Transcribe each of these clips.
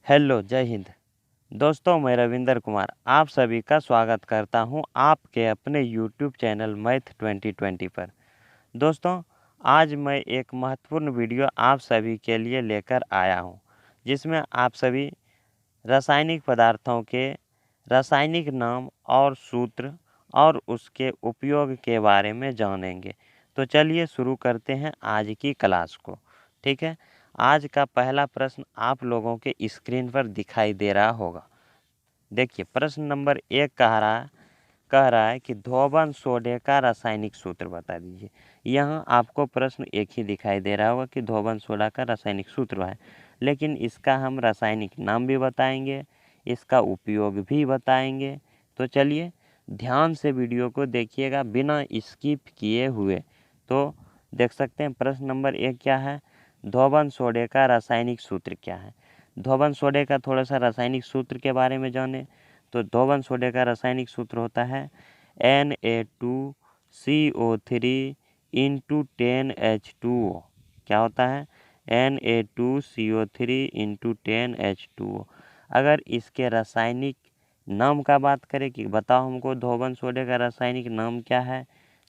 Hello, जय हिंद। दोस्तों, मैं रविंदर कुमार आप सभी का स्वागत करता हूं आपके अपने यूट्यूब चैनल मैथ 2020 पर। दोस्तों, आज मैं एक महत्वपूर्ण वीडियो आप सभी के लिए लेकर आया हूं, जिसमें आप सभी रासायनिक पदार्थों के रासायनिक नाम और सूत्र और उसके उपयोग के बारे में जानेंगे। तो चलिए शुरू करते हैं आज की क्लास को। ठीक है, आज का पहला प्रश्न आप लोगों के स्क्रीन पर दिखाई दे रहा होगा। देखिए, प्रश्न नंबर 1 कह रहा है कि धोबन सोडे का रासायनिक सूत्र बता दीजिए। यहाँ आपको प्रश्न एक ही दिखाई दे रहा होगा कि धोबन सोडा का रासायनिक सूत्र है, लेकिन इसका हम रासायनिक नाम भी बताएंगे, इसका उपयोग भी बताएंगे। तो चलिए ध्यान से वीडियो को देखिएगा बिना स्किप किए हुए। तो देख सकते हैं प्रश्न नंबर 1 क्या है, धोबन सोडे का रासायनिक सूत्र क्या है। धोबन सोडे का थोड़ा सा रासायनिक सूत्र के बारे में जाने तो धोबन सोडे का रासायनिक सूत्र होता है Na2CO3 इंटू 10H2O। क्या होता है? Na2CO3 into 10H2O। अगर इसके रासायनिक नाम का बात करें कि बताओ हमको धोबन सोडे का रासायनिक नाम क्या है,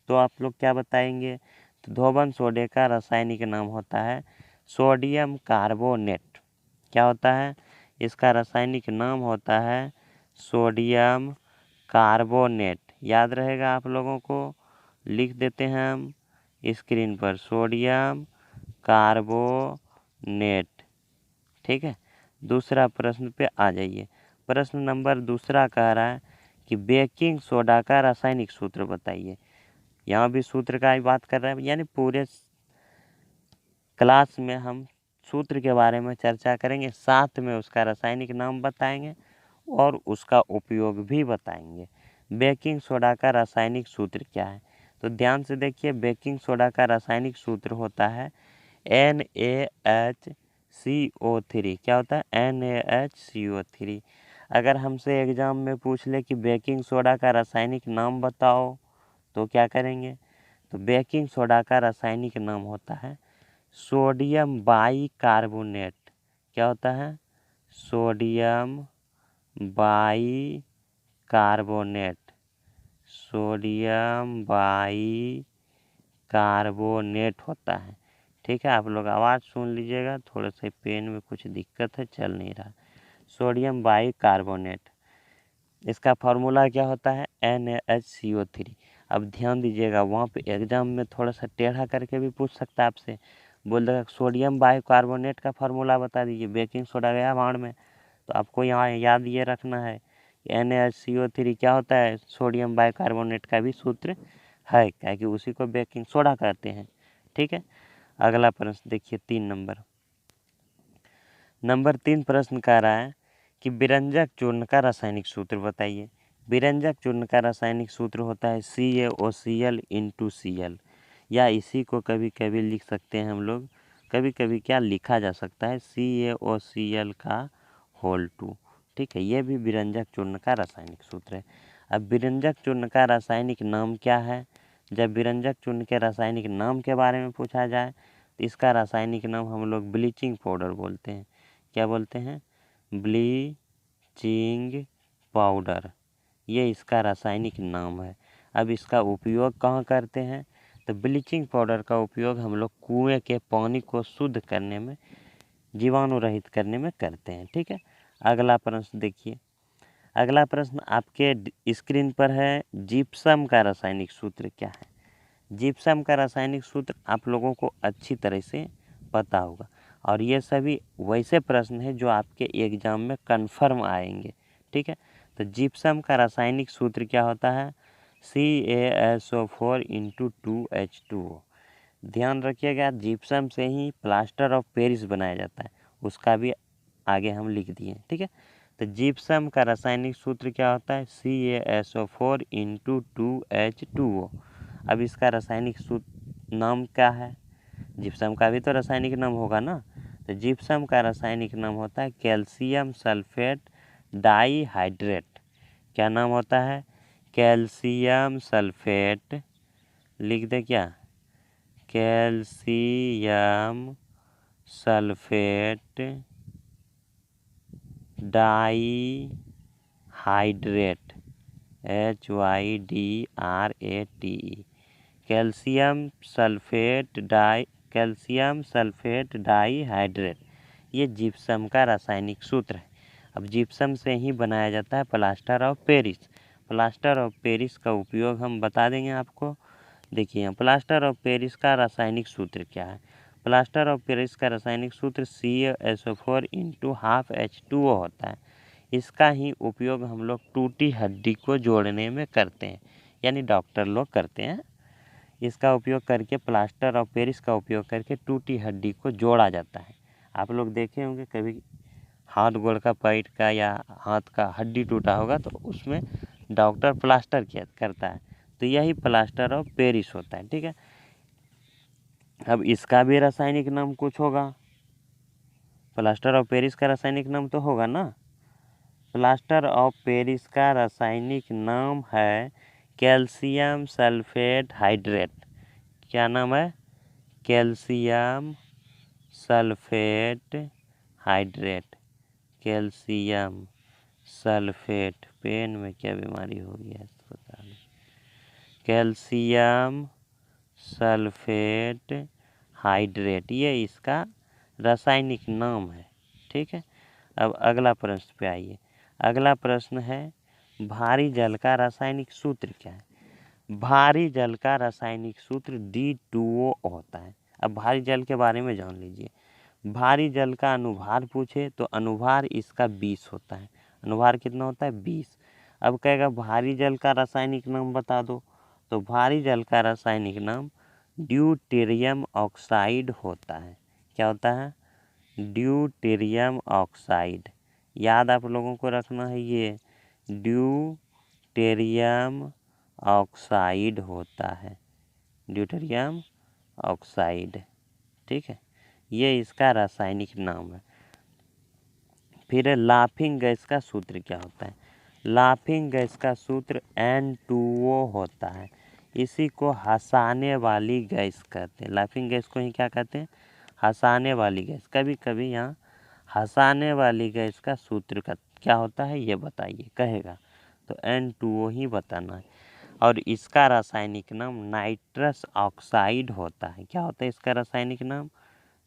तो आप लोग क्या बताएंगे? तो धोबन सोडे का रासायनिक नाम होता है सोडियम कार्बोनेट। क्या होता है? इसका रासायनिक नाम होता है सोडियम कार्बोनेट। याद रहेगा आप लोगों को, लिख देते हैं हम स्क्रीन पर सोडियम कार्बोनेट। ठीक है, दूसरा प्रश्न पे आ जाइए। प्रश्न नंबर दूसरा कह रहा है कि बेकिंग सोडा का रासायनिक सूत्र बताइए। यहाँ भी सूत्र का ही बात कर रहा है, यानी पूरे क्लास में हम सूत्र के बारे में चर्चा करेंगे, साथ में उसका रासायनिक नाम बताएंगे और उसका उपयोग भी बताएंगे। बेकिंग सोडा का रासायनिक सूत्र क्या है? तो ध्यान से देखिए, बेकिंग सोडा का रासायनिक सूत्र होता है NaHCO3। क्या होता है? NaHCO3। अगर हमसे एग्जाम में पूछ ले कि बेकिंग सोडा का रासायनिक नाम बताओ, तो क्या करेंगे? तो बेकिंग सोडा का रासायनिक नाम होता है सोडियम बाइकार्बोनेट। क्या होता है? Sodium bicarbonate. सोडियम बाइकार्बोनेट होता है। ठीक है, आप लोग आवाज़ सुन लीजिएगा, थोड़ा सा पेन में कुछ दिक्कत है, चल नहीं रहा। सोडियम बाइकार्बोनेट, इसका फार्मूला क्या होता है? NaHCO3। अब ध्यान दीजिएगा, वहाँ पे एग्जाम में थोड़ा सा टेढ़ा करके भी पूछ सकता है आपसे, बोल देगा सोडियम बाइकार्बोनेट का फार्मूला बता दीजिए, बेकिंग सोडा गया भाड़ में। तो आपको यहाँ याद ये रखना है कि NaHCO3 क्या होता है? सोडियम बाइकार्बोनेट का भी सूत्र है, क्या कि उसी को बेकिंग सोडा कहते हैं। ठीक है, अगला प्रश्न देखिए, 3 प्रश्न कह रहा है कि विरंजक चूर्ण का रासायनिक सूत्र बताइए। विरंजक चूर्ण का रासायनिक सूत्र होता है CaOCl इंटू Cl, या इसी को कभी कभी लिख सकते हैं हम लोग, कभी कभी क्या लिखा जा सकता है CaOCl का होल 2। ठीक है, ये भी विरंजक चूर्ण का रासायनिक सूत्र है। अब विरंजक चूर्ण का रासायनिक नाम क्या है? जब विरंजक चूर्ण के रासायनिक नाम के बारे में पूछा जाए तो इसका रासायनिक नाम हम लोग ब्लीचिंग पाउडर बोलते हैं। क्या बोलते हैं? ब्लीचिंग पाउडर, ये इसका रासायनिक नाम है। अब इसका उपयोग कहाँ करते हैं? तो ब्लीचिंग पाउडर का उपयोग हम लोग कुएं के पानी को शुद्ध करने में, जीवाणु रहित करने में करते हैं। ठीक है, अगला प्रश्न देखिए। अगला प्रश्न आपके स्क्रीन पर है, जिप्सम का रासायनिक सूत्र क्या है? जिप्सम का रासायनिक सूत्र आप लोगों को अच्छी तरह से पता होगा, और ये सभी वैसे प्रश्न हैं जो आपके एग्जाम में कन्फर्म आएंगे। ठीक है, तो जिप्सम का रासायनिक सूत्र क्या होता है? CaSO4 into 2H2O। ध्यान रखिएगा, जिप्सम से ही प्लास्टर ऑफ पेरिस बनाया जाता है, उसका भी आगे हम लिख दिए। ठीक है, तो जिप्सम का रासायनिक सूत्र क्या होता है? CaSO4 into 2H2O। अब इसका रासायनिक सूत्र नाम क्या है? जिप्सम का भी तो रासायनिक नाम होगा ना। तो जिप्सम का रासायनिक नाम होता है कैल्शियम सल्फेट डाइहाइड्रेट। क्या नाम होता है? कैल्शियम सल्फेट, लिख दे क्या? Calcium sulphate dihydrate, HYDRATE, calcium sulphate dihydrate, ये जिप्सम का रासायनिक सूत्र है। अब जिप्सम से ही बनाया जाता है plaster of Paris. Plaster of Paris का उपयोग हम बता देंगे आपको। देखिए प्लास्टर ऑफ पेरिस का रासायनिक सूत्र क्या है। प्लास्टर ऑफ पेरिस का रासायनिक सूत्र CaSO4 × ½ H2O होता है। इसका ही उपयोग हम लोग टूटी हड्डी को जोड़ने में करते हैं, यानी डॉक्टर लोग करते हैं। इसका उपयोग करके, प्लास्टर ऑफ पेरिस का उपयोग करके टूटी हड्डी को जोड़ा जाता है। आप लोग देखे होंगे कभी हाथ गोड़ का, पैर का या हाथ का हड्डी टूटा होगा तो उसमें डॉक्टर प्लास्टर किया करता है, तो यही प्लास्टर ऑफ पेरिस होता है। ठीक है, अब इसका भी रासायनिक नाम कुछ होगा। प्लास्टर ऑफ पेरिस का रासायनिक नाम तो होगा ना। प्लास्टर ऑफ पेरिस का रासायनिक नाम है कैल्शियम सल्फेट हाइड्रेट। क्या नाम है? Calcium sulphate hydrate. Calcium sulphate, पेन में क्या बीमारी हो गई है इसको बता दें। कैल्शियम सल्फेट हाइड्रेट, ये इसका रासायनिक नाम है। ठीक है, अब अगला प्रश्न पे आइए। अगला प्रश्न है, भारी जल का रासायनिक सूत्र क्या है? भारी जल का रासायनिक सूत्र D2O होता है। अब भारी जल के बारे में जान लीजिए। भारी जल का अनुभार पूछे तो अनुभार इसका 20 होता है। अनुभार कितना होता है? 20। अब कहेगा भारी जल का रासायनिक नाम बता दो, तो भारी जल का रासायनिक नाम ड्यूटेरियम ऑक्साइड होता है। क्या होता है? Deuterium oxide. याद आप लोगों को रखना है, ये ड्यूटेरियम ऑक्साइड होता है। ड्यूटेरियम ऑक्साइड, ठीक है, ये इसका रासायनिक नाम है। फिर लाफिंग गैस का सूत्र क्या होता है? लाफिंग गैस का सूत्र N2O होता है। इसी को हंसाने वाली गैस कहते हैं। लाफिंग गैस को ही क्या कहते हैं? हंसाने वाली गैस। कभी कभी यहाँ हंसाने वाली गैस का सूत्र का क्या होता है ये बताइए, कहेगा तो N2O ही बताना है। और इसका रासायनिक नाम नाइट्रस ऑक्साइड होता है। क्या होता है इसका रासायनिक नाम?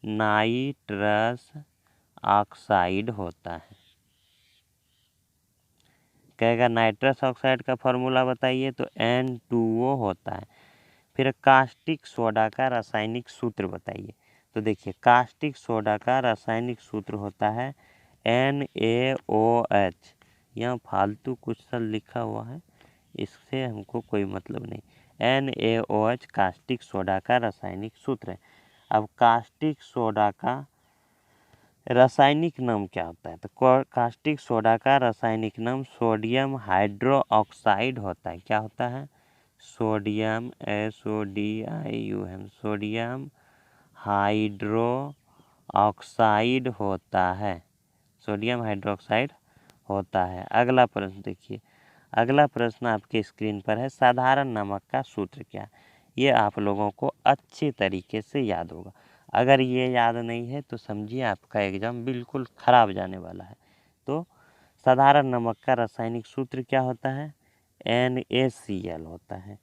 नाइट्रस ऑक्साइड होता है। कहेगा नाइट्रस ऑक्साइड का फॉर्मूला बताइए, तो N2O होता है। फिर कास्टिक सोडा का रासायनिक सूत्र बताइए। तो देखिए कास्टिक सोडा का रासायनिक सूत्र होता है NaOH। यहाँ फालतू कुछ सा लिखा हुआ है, इससे हमको कोई मतलब नहीं। NaOH कास्टिक सोडा का रासायनिक सूत्र है। अब कास्टिक सोडा का रासायनिक नाम क्या होता है? तो कास्टिक सोडा का रासायनिक नाम सोडियम हाइड्रोक्साइड होता है। क्या होता है? सोडियम, SODIUM, सोडियम हाइड्रोक्साइड होता है। सोडियम हाइड्रोक्साइड होता है। अगला प्रश्न देखिए। अगला प्रश्न आपके स्क्रीन पर है, साधारण नमक का सूत्र क्या है? ये आप लोगों को अच्छे तरीके से याद होगा। अगर ये याद नहीं है तो समझिए आपका एग्जाम बिल्कुल खराब जाने वाला है। तो साधारण नमक का रासायनिक सूत्र क्या होता है? NaCl होता है।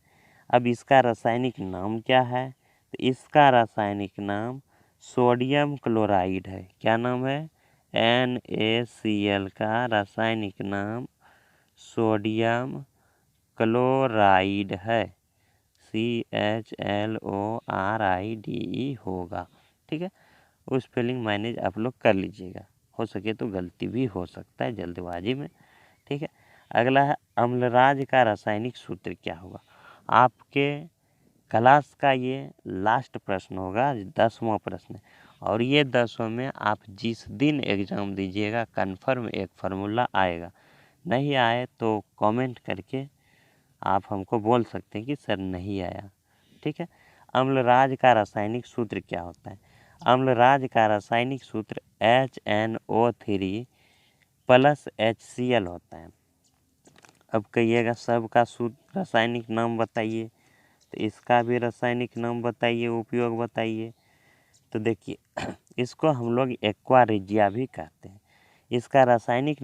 अब इसका रासायनिक नाम क्या है? तो इसका रासायनिक नाम सोडियम क्लोराइड है। क्या नाम है? NaCl का रासायनिक नाम सोडियम क्लोराइड है। CHLORIDE होगा। ठीक है, उस स्पेलिंग मैनेज आप लोग कर लीजिएगा, हो सके तो गलती भी हो सकता है जल्दबाजी में। ठीक है, अगला है अम्लराज का रासायनिक सूत्र क्या होगा? आपके क्लास का ये लास्ट प्रश्न होगा, 10वां प्रश्न है। और ये 10वां में आप जिस दिन एग्ज़ाम दीजिएगा कन्फर्म एक फार्मूला आएगा। नहीं आए तो कमेंट करके आप हमको बोल सकते हैं कि सर नहीं आया। ठीक है, अम्लराज का रासायनिक सूत्र क्या होता है? अम्लराज का रासायनिक सूत्र HNO3 + HCl होता है। अब कहिएगा सबका सूत्र रासायनिक नाम बताइए, तो इसका भी रासायनिक नाम बताइए, उपयोग बताइए। तो देखिए इसको हम लोग एक्वा रिजिया भी कहते हैं। इसके रासायनिक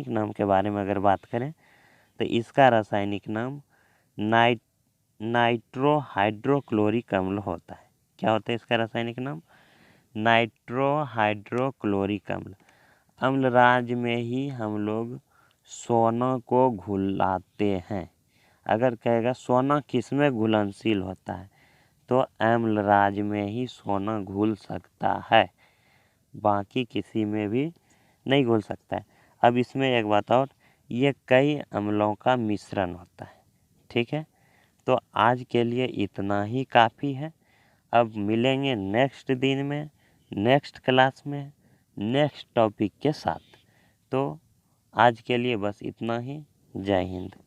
नाम के बारे में अगर बात करें तो इसका रासायनिक नाम नाइट्रोहाइड्रोक्लोरिक अम्ल होता है। क्या होता है इसका रासायनिक नाम? नाइट्रोहाइड्रोक्लोरिक अम्ल। अम्लराज में ही हम लोग सोना को घुलाते हैं। अगर कहेगा सोना किस में घुलनशील होता है तो अम्लराज में ही सोना घुल सकता है, बाकी किसी में भी नहीं घुल सकता है। अब इसमें एक बात और, ये कई अम्लों का मिश्रण होता है। ठीक है, तो आज के लिए इतना ही काफ़ी है। अब मिलेंगे नेक्स्ट दिन में, नेक्स्ट क्लास में, नेक्स्ट टॉपिक के साथ। तो आज के लिए बस इतना ही। जय हिंद।